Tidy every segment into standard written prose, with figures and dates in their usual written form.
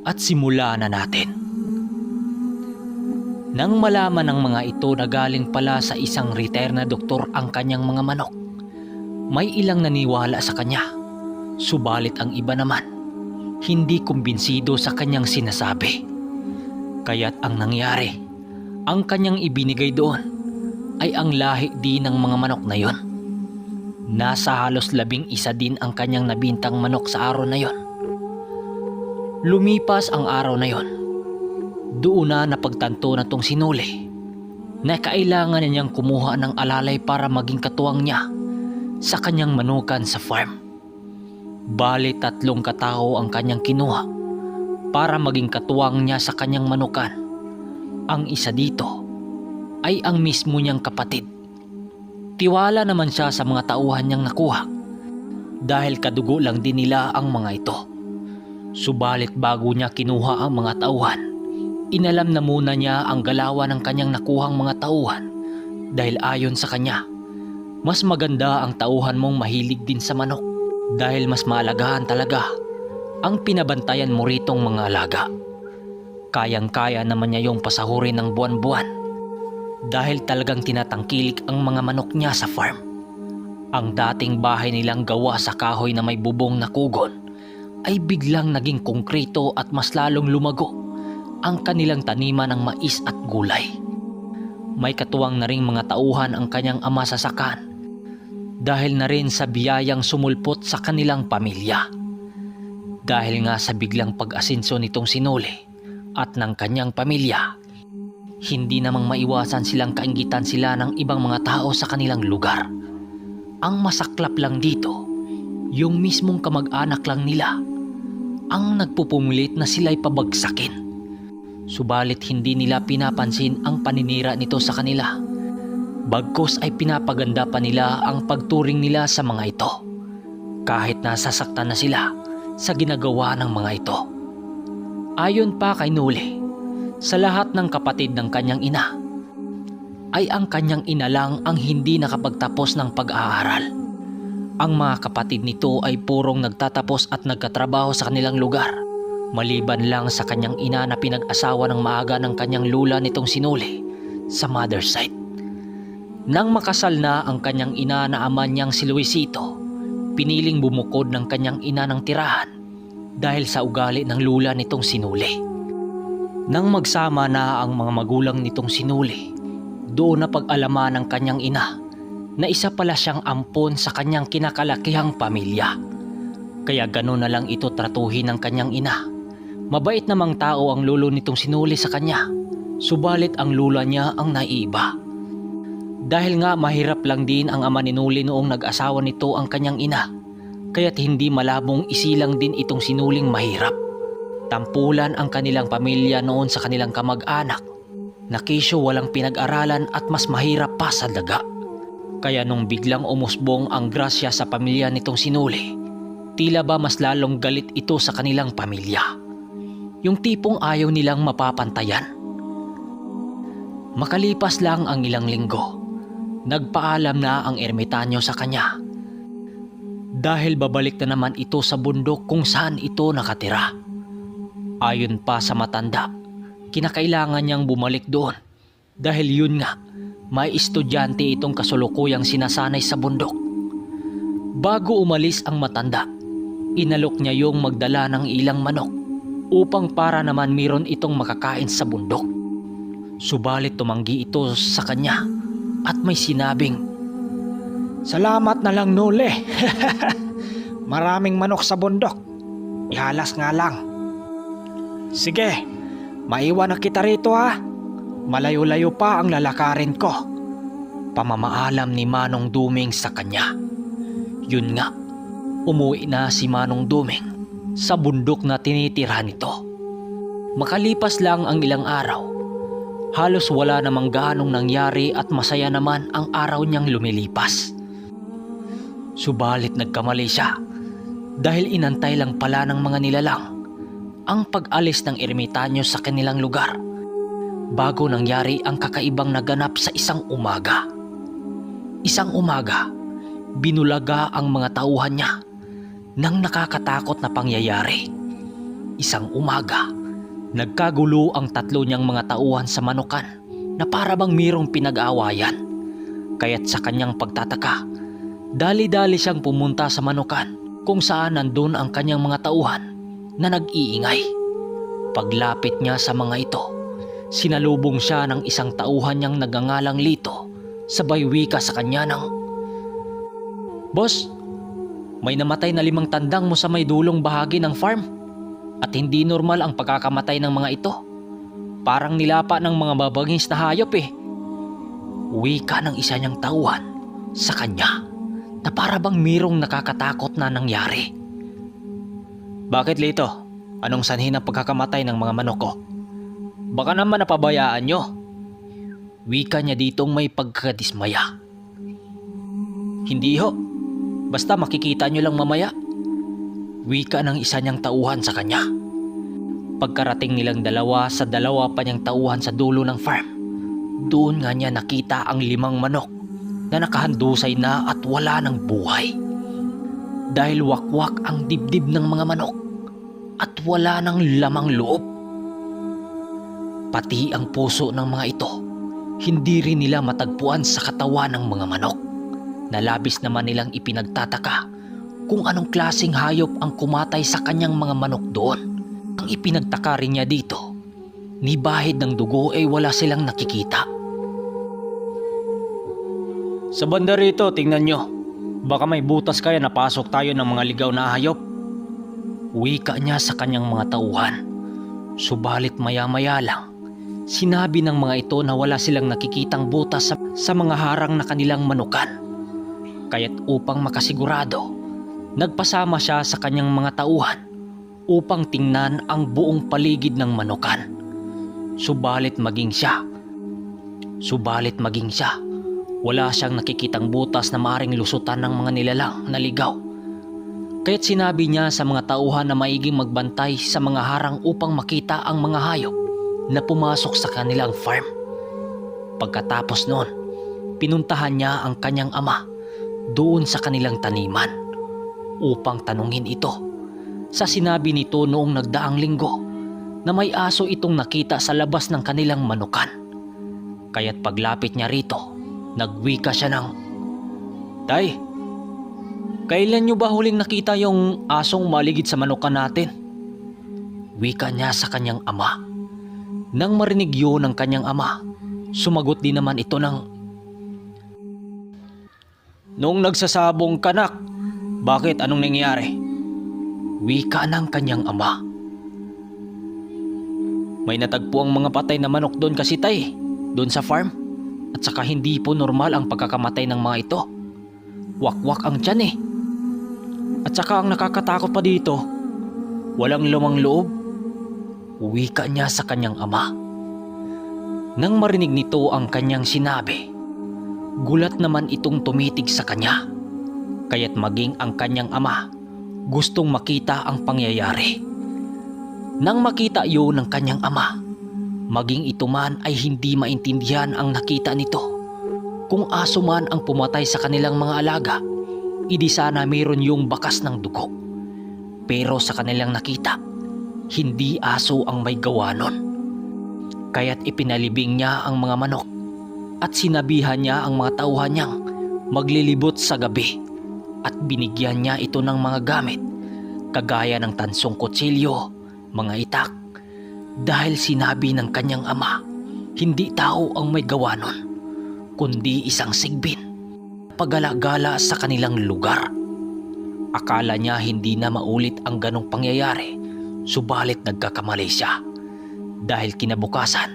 at simula na natin. Nang malaman ng mga ito na galing pala sa isang retired na doktor ang kanyang mga manok, may ilang naniwala sa kanya. Subalit ang iba naman, hindi kumbinsido sa kanyang sinasabi. Kaya't ang nangyari, ang kanyang ibinigay doon ay ang lahi din ng mga manok na yon. Nasa halos 11 din ang kanyang nabintang manok sa araw na yon. Lumipas ang araw na yon. Doon na napagtanto na tong sinuli na kailangan niyang kumuha ng alalay para maging katuwang niya sa kanyang manukan sa farm. Bali 3 katao ang kanyang kinuha para maging katuwang niya sa kanyang manukan. Ang isa dito ay ang mismo niyang kapatid. Tiwala naman siya sa mga tauhan niyang nakuha dahil kadugo lang din nila ang mga ito. Subalit bago niya kinuha ang mga tauhan, inalam na muna niya ang galawan ng kanyang nakuhang mga tauhan dahil ayon sa kanya, mas maganda ang tauhan mong mahilig din sa manok dahil mas maalagaan talaga ang pinabantayan mo ritong mga alaga. Kayang-kaya naman niya yung pasahurin ng buwan-buwan dahil talagang tinatangkilik ang mga manok niya sa farm. Ang dating bahay nilang gawa sa kahoy na may bubong na kugon ay biglang naging konkreto at mas lalong lumago ang kanilang taniman ng mais at gulay. May katuwang na ring mga tauhan ang kanyang ama sa sakan dahil na rin sa biyayang sumulpot sa kanilang pamilya. Dahil nga sa biglang pag-asenso nitong sinuli at ng kanyang pamilya, hindi namang maiwasan silang kainggitan sila ng ibang mga tao sa kanilang lugar. Ang masaklap lang dito, yung mismong kamag-anak lang nila ang nagpupumilit na sila'y pabagsakin. Subalit hindi nila pinapansin ang paninira nito sa kanila. Bagkus ay pinapaganda pa nila ang pagturing nila sa mga ito, kahit nasasaktan na sila sa ginagawa ng mga ito. Ayon pa kay Nuli, sa lahat ng kapatid ng kanyang ina, ay ang kanyang ina lang ang hindi nakapagtapos ng pag-aaral. Ang mga kapatid nito ay purong nagtatapos at nagkatrabaho sa kanilang lugar, maliban lang sa kanyang ina na pinag-asawa ng maaga ng kanyang lula nitong sinuli sa mother side. Nang makasal na ang kanyang ina na ama niyang si Luisito, piniling bumukod ng kanyang ina ng tirahan dahil sa ugali ng lula nitong sinuli. Nang magsama na ang mga magulang nitong sinuli, doon na pag-alaman ng kanyang ina na isa pala siyang ampon sa kanyang kinakalakihang pamilya. Kaya gano'n na lang ito tratuhin ng kanyang ina. Mabait namang tao ang lolo nitong sinuli sa kanya, subalit ang lula niya ang naiiba. Dahil nga mahirap lang din ang ama ni Nuli noong nag-asawa nito ang kanyang ina, kaya't hindi malabong isilang din itong sinuling mahirap. Tampulan ang kanilang pamilya noon sa kanilang kamag-anak na kesyo walang pinag-aralan at mas mahirap pa sa daga. Kaya nung biglang umusbong ang grasya sa pamilya nitong sinuli, tila ba mas lalong galit ito sa kanilang pamilya. Yung tipong ayaw nilang mapapantayan. Makalipas lang ang ilang linggo, nagpaalam na ang ermitanyo sa kanya dahil babalik na naman ito sa bundok kung saan ito nakatira. Ayon pa sa matanda, kinakailangan niyang bumalik doon dahil yun nga, may estudyante itong kasulukuyang sinasanay sa bundok. Bago umalis ang matanda, inalok niya yung magdala ng ilang manok upang para naman meron itong makakain sa bundok. Subalit tumanggi ito sa kanya at may sinabing, Salamat na lang, Nuli. Maraming manok sa bundok. Ihalas nga lang. Sige, maiwan na kita rito ha. Malayo-layo pa ang lalakarin ko. Pamamaalam ni Manong Duming sa kanya. Yun nga, umuwi na si Manong Duming sa bundok na tinitirhan nito. Makalipas lang ang ilang araw, halos wala namang gaanong nangyari at masaya naman ang araw niyang lumilipas. Subalit nagkamali siya dahil inantay lang pala ng mga nilalang ang pag-alis ng ermitanyo sa kanilang lugar bago nangyari ang kakaibang naganap sa isang umaga. Isang umaga, binulaga ang mga tauhan niya ng nakakatakot na pangyayari. isang umaga, nagkagulo ang tatlo niyang mga tauhan sa manukan na para bang mayroong pinag-aawayan. Kaya't sa kanyang pagtataka, dali-dali siyang pumunta sa manukan kung saan nandun ang kanyang mga tauhan na nag-iingay. Paglapit niya sa mga ito, sinalubong siya ng isang tauhan niyang nagangalang Lito, sabay wika sa kanya ng, "Boss, may namatay na 5 tandang mo sa may dulong bahagi ng farm at hindi normal ang pagkakamatay ng mga ito. Parang nilapa ng mga babagis na hayop eh." Wika ng isa niyang tauhan sa kanya na para bang mayroong nakakatakot na nangyari. "Bakit, Lito? Anong sanhi ng pagkakamatay ng mga manok ko? Baka naman napabayaan nyo." Wika niya ditong may pagkadismaya. "Hindi ho. Basta makikita nyo lang mamaya." Wika ng isa niyang tauhan sa kanya. Pagkarating nilang dalawa sa dalawa pa niyang tauhan sa dulo ng farm, doon nga niya nakita ang 5 manok na nakahandusay na at wala ng buhay. Dahil wakwak ang dibdib ng mga manok at wala ng lamang loob. Pati ang puso ng mga ito, hindi rin nila matagpuan sa katawan ng mga manok. Nalabis naman nilang ipinagtataka kung anong klaseng hayop ang kumatay sa kanyang mga manok doon. Ang ipinagtaka rin niya dito, ni bahid ng dugo ay wala silang nakikita. "Sa banda rito, tingnan nyo. Baka may butas kaya napasok tayo ng mga ligaw na hayop." Wika niya sa kanyang mga tauhan. Subalit maya-maya lang, sinabi ng mga ito na wala silang nakikitang butas sa mga harang na kanilang manukan. Kaya't upang makasigurado, nagpasama siya sa kanyang mga tauhan upang tingnan ang buong paligid ng manukan. Subalit maging siya, wala siyang nakikitang butas na maaring lusutan ng mga nilalang na ligaw. Kaya't sinabi niya sa mga tauhan na maiging magbantay sa mga harang upang makita ang mga hayop na pumasok sa kanilang farm. Pagkatapos noon, pinuntahan niya ang kanyang ama doon sa kanilang taniman upang tanungin ito sa sinabi nito noong nagdaang linggo na may aso itong nakita sa labas ng kanilang manukan. Kaya't paglapit niya rito, nagwika siya ng, "Tay, kailan niyo ba huling nakita yung asong maligid sa manukan natin?" Wika niya sa kanyang ama. Nang marinig yun ng kanyang ama, sumagot din naman ito ng, "Nung nagsasabong ka, nak. Bakit? Anong nangyari?" Wika ng kanyang ama. "May natagpo ang mga patay na manok doon kasi, tay, doon sa farm. At saka hindi po normal ang pagkakamatay ng mga ito. Wakwak ang tiyan eh. At saka ang nakakatakot pa dito, walang lumang loob." Wika niya sa kanyang ama. Nang marinig nito ang kanyang sinabi, gulat naman itong tumitig sa kanya. Kaya't maging ang kanyang ama gustong makita ang pangyayari. Nang makita yun ng kanyang ama, maging ito man ay hindi maintindihan ang nakita nito. Kung aso man ang pumatay sa kanilang mga alaga, idi sana mayroon yung bakas ng dugo. Pero sa kanilang nakita, hindi aso ang may gawa nun. Kaya't ipinalibing niya ang mga manok at sinabihan niya ang mga tauhan niyang maglilibot sa gabi at binigyan niya ito ng mga gamit kagaya ng tansong kutsilyo, mga itak, dahil sinabi ng kanyang ama, hindi tao ang may gawa nun, kundi isang sigbin, pagala-gala sa kanilang lugar. Akala niya hindi na maulit ang ganong pangyayari, subalit nagkakamali siya. Dahil kinabukasan,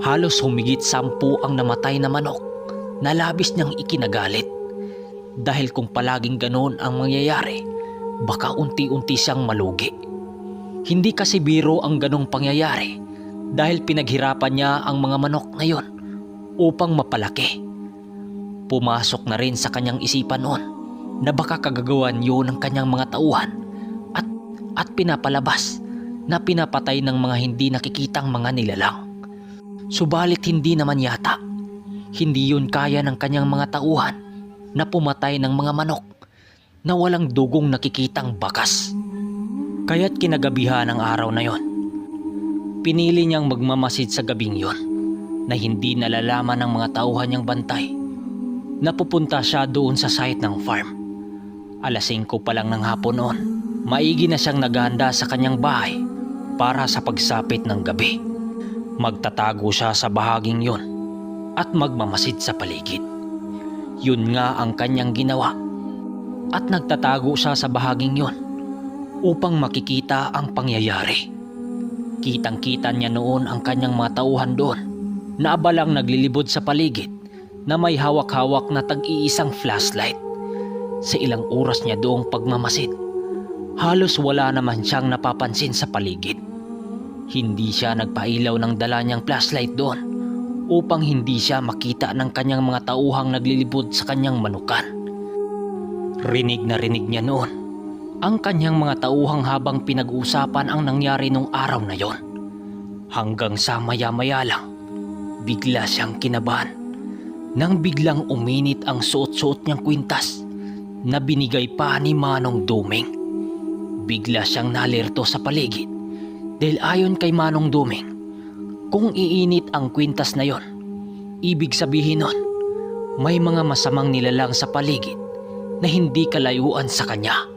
halos humigit 10 ang namatay na manok na labis niyang ikinagalit. Dahil kung palaging ganon ang mangyayari, baka unti-unti siyang malugi. Hindi kasi biro ang ganong pangyayari dahil pinaghirapan niya ang mga manok na yon upang mapalaki. Pumasok na rin sa kanyang isipan noon na baka kagagawan yun ng kanyang mga tauhan at pinapalabas na pinapatay ng mga hindi nakikitang mga nilalang. Subalit hindi naman yata, hindi yun kaya ng kanyang mga tauhan na pumatay ng mga manok na walang dugong nakikitang bakas. Kaya't kinagabihan ng araw na yon, pinili niyang magmamasid sa gabing yon na hindi nalalaman ng mga tauhan niyang bantay. Napupunta siya doon sa site ng farm. Alas 5 pa lang ng hapon noon, maigi na siyang naghahanda sa kanyang bahay para sa pagsapit ng gabi. Magtatago siya sa bahaging yon at magmamasid sa paligid. Yun nga ang kanyang ginawa, at nagtatago siya sa bahaging yon upang makikita ang pangyayari. Kitang-kita niya noon ang kanyang mga tauhan doon na abalang naglilibod sa paligid na may hawak-hawak na tag-iisang flashlight. Sa ilang oras niya doong pagmamasid, halos wala naman siyang napapansin sa paligid. Hindi siya nagpailaw ng dala niyang flashlight doon upang hindi siya makita ng kanyang mga tauhang naglilibod sa kanyang manukan. Rinig na rinig niya noon ang kanyang mga tauhang habang pinag-uusapan ang nangyari nung araw na yon. Hanggang sa maya-maya lang, bigla siyang kinabahan nang biglang uminit ang suot-suot niyang kwintas na binigay pa ni Manong Duming. Bigla siyang nalerto sa paligid dahil ayon kay Manong Duming, kung iinit ang kwintas na yon, ibig sabihin nun, may mga masamang nilalang sa paligid na hindi kalayuan sa kanya.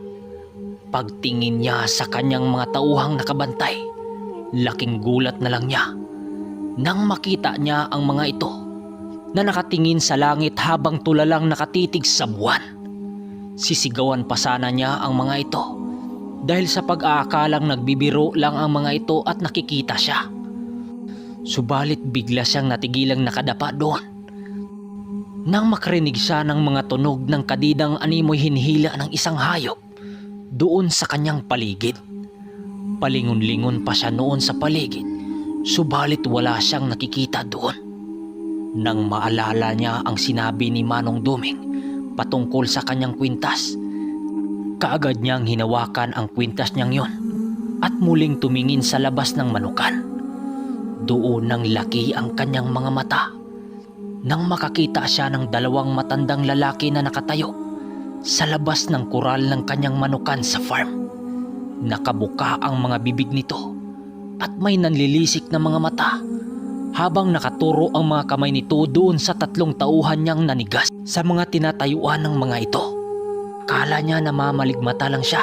Pagtingin niya sa kanyang mga tauhang nakabantay, laking gulat na lang niya nang makita niya ang mga ito na nakatingin sa langit habang tulalang nakatitig sa buwan. Sisigawan pa sana niya ang mga ito dahil sa pag-aakalang nagbibiro lang ang mga ito at nakikita siya. Subalit bigla siyang natigilang nakadapa doon nang makarinig siya ng mga tunog ng kadidang animoy hinihila ng isang hayop doon sa kanyang paligid. Palingon-lingon pa siya noon sa paligid, subalit wala siyang nakikita doon. Nang maalala niya ang sinabi ni Manong Duming patungkol sa kanyang kwintas, kaagad niyang hinawakan ang kwintas niyang yon at muling tumingin sa labas ng manukan. Doon nang laki ang kanyang mga mata nang makakita siya ng dalawang matandang lalaki na nakatayo sa labas ng kural ng kanyang manukan sa farm. Nakabuka ang mga bibig nito at may nanlilisik na mga mata habang nakaturo ang mga kamay nito doon sa 3 tauhan niyang nanigas sa mga tinatayuan ng mga ito. Kala niya na mamaligmata lang siya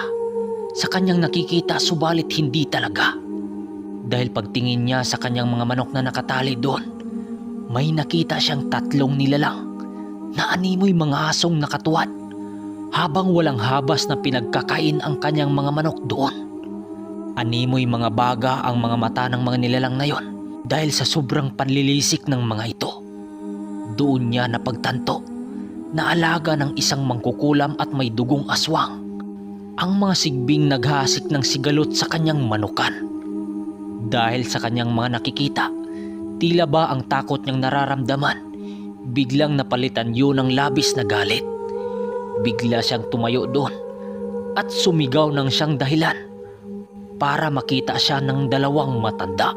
sa kanyang nakikita, subalit hindi talaga. Dahil pagtingin niya sa kanyang mga manok na nakatali doon, may nakita siyang 3 nilalang na animoy mga asong nakatuwad habang walang habas na pinagkakain ang kanyang mga manok doon. Animoy mga baga ang mga mata ng mga nilalang na yon dahil sa sobrang panlilisik ng mga ito. Doon niya napagtanto na alaga ng isang mangkukulam at may dugong aswang ang mga sigbing naghasik ng sigalot sa kanyang manukan. Dahil sa kanyang mga nakikita, tila ba ang takot niyang nararamdaman, biglang napalitan yun ng labis na galit. Bigla siyang tumayo doon at sumigaw ng siyang dahilan para makita siya ng 2 matanda.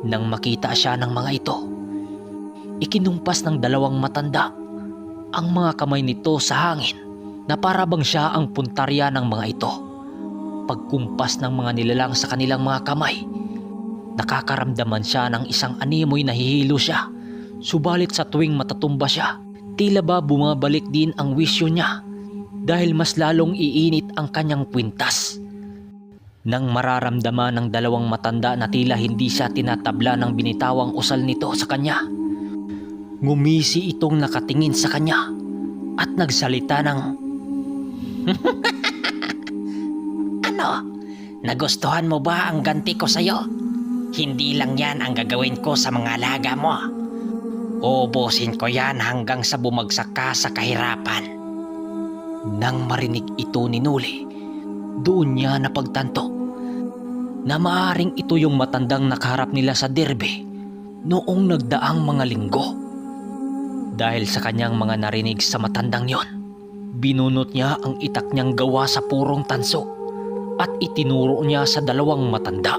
Nang makita siya ng mga ito, ikinumpas ng 2 matanda ang mga kamay nito sa hangin na para bang siya ang puntarya ng mga ito. Pagkumpas ng mga nilalang sa kanilang mga kamay, nakakaramdaman siya ng isang animoy na hihilo siya. Subalit sa tuwing matatumba siya, tila ba bumabalik din ang wisyo niya dahil mas lalong iinit ang kanyang kwintas. Nang mararamdaman ng 2 matanda na tila hindi siya tinatabla ng binitawang usal nito sa kanya, ngumisi itong nakatingin sa kanya at nagsalita ng Ano? Nagustuhan mo ba ang ganti ko sa'yo? Hindi lang yan ang gagawin ko sa mga alaga mo. Uubusin ko yan hanggang sa bumagsak ka sa kahirapan. Nang marinig ito ni Nuli, doon niya napagtanto na maaaring ito yung matandang nakaharap nila sa derby noong nagdaang mga linggo. Dahil sa kanyang mga narinig sa matandang yon, binunot niya ang itak niyang gawa sa purong tanso at itinuro niya sa 2 matanda.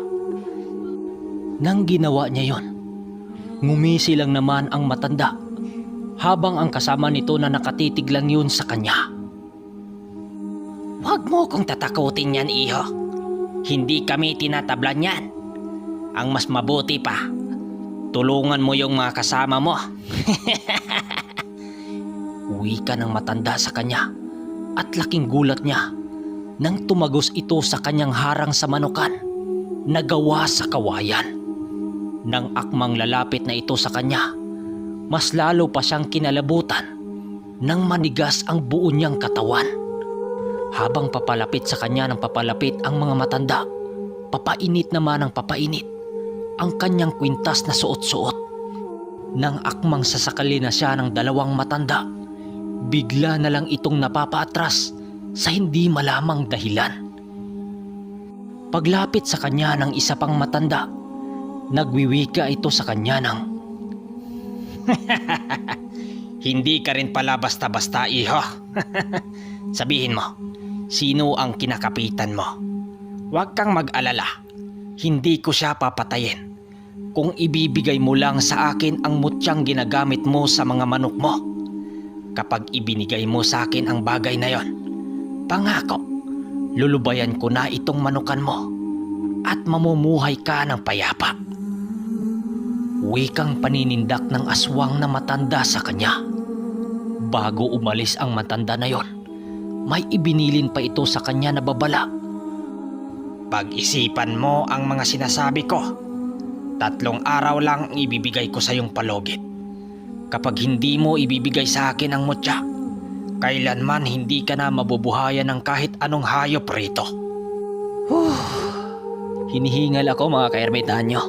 Nang ginawa niya yon, ngumisi lang naman ang matanda habang ang kasama nito na nakatitig lang yun sa kanya. Huwag mo kong tatakutin yan, iho. Hindi kami tinatablan yan. Ang mas mabuti pa, tulungan mo yung mga kasama mo. Wika ng matanda sa kanya at laking gulat niya nang tumagos ito sa kanyang harang sa manukan na gawa sa kawayan. Nang akmang lalapit na ito sa kanya, mas lalo pa siyang kinalabutan nang manigas ang buo niyang katawan. Habang papalapit sa kanya ng papalapit ang mga matanda, papainit naman ang papainit ang kanyang kwintas na suot-suot. Nang akmang sasakali na siya ng dalawang matanda, bigla na lang itong napapaatras sa hindi malamang dahilan. Paglapit sa kanya ng isa pang matanda, nagwiwika ito sa kanya ng, Hindi ka rin pala basta-basta, iho. Sabihin mo, sino ang kinakapitan mo? Huwag kang mag-alala. Hindi ko siya papatayin kung ibibigay mo lang sa akin ang mutyang ginagamit mo sa mga manok mo. Kapag ibinigay mo sa akin ang bagay na yon, pangako, lulubayan ko na itong manukan mo at mamumuhay ka ng payapa. Wikang paninindak ng aswang na matanda sa kanya. Bago umalis ang matanda na yon, may ibinilin pa ito sa kanya na babala. Pag-isipan mo ang mga sinasabi ko. 3 araw lang ang ibibigay ko sa iyong palugit. Kapag hindi mo ibibigay sa akin ang mutya, kailanman hindi ka na mabubuhayan ng kahit anong hayop rito. Hinihingal ako mga kaermitanyo.